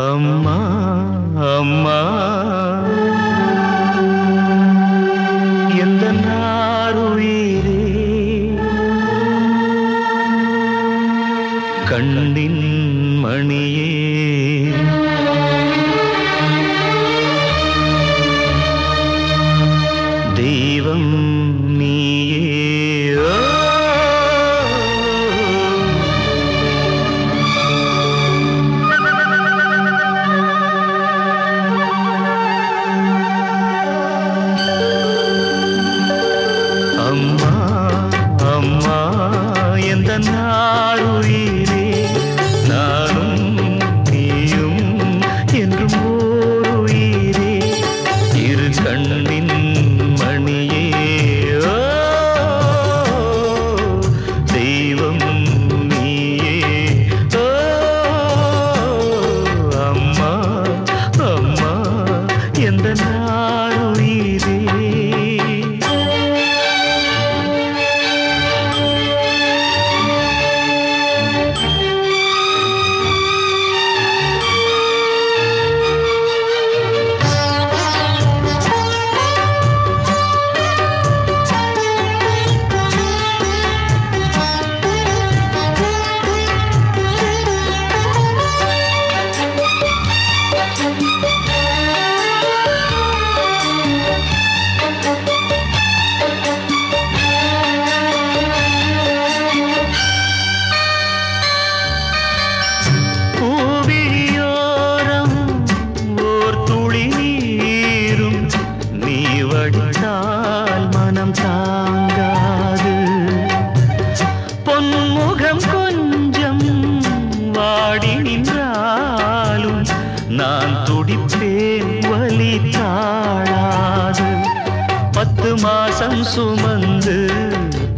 அம்மா அம்மா எந்த நாருயிரே கண்ணின் மணியே தெய்வம் நீயே அம்மா அம்மா எந்த நாருயிரே நானும் நீயும் என்றும் ஓருயிரே இரு கண்ணின் மணியே தெய்வம் நீயே அம்மா அம்மா எந்த நாருயிரே மனம் தாங்காது பொன்முகம் கொஞ்சம் வாடி நின்றாலும் நான் துடிப்பேன் வலி தாழாது 10 மாசம் சுமந்து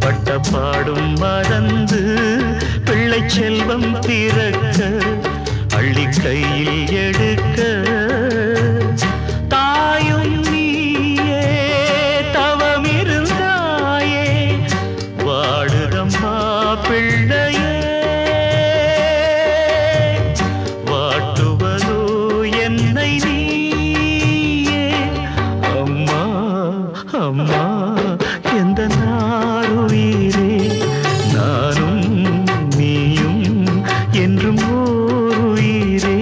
பட்ட பாடும் மறந்து பிள்ளை செல்வம் பிறக்க அள்ளி கையில் எடுக்க தாயும் நீயே தவமிருந்தாயே வாடுதம்மா பிள்ளையே வாட்டுவதோ என்னை நீயே அம்மா அம்மா எந்த நாருயிரே நானும் நீயும் என்றும் ஓருயிரே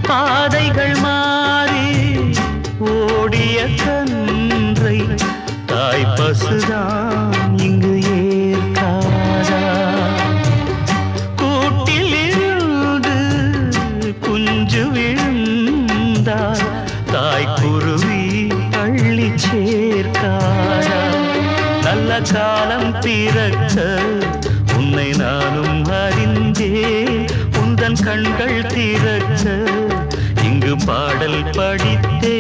பாதைகள் மாறி ஓடிய கன்றை தாய் பசுதான் இங்கு ஏற்காதா கூட்டில் இருந்து குஞ்சு விழுந்தால் தாய் குருவி அள்ளி சேர்க்காதா நல்ல காலம் பிறக்க உன்னை நானும் அறிந்தேன் உந்தன் கண்கள் திறக்க இங்கு பாடல் படித்தே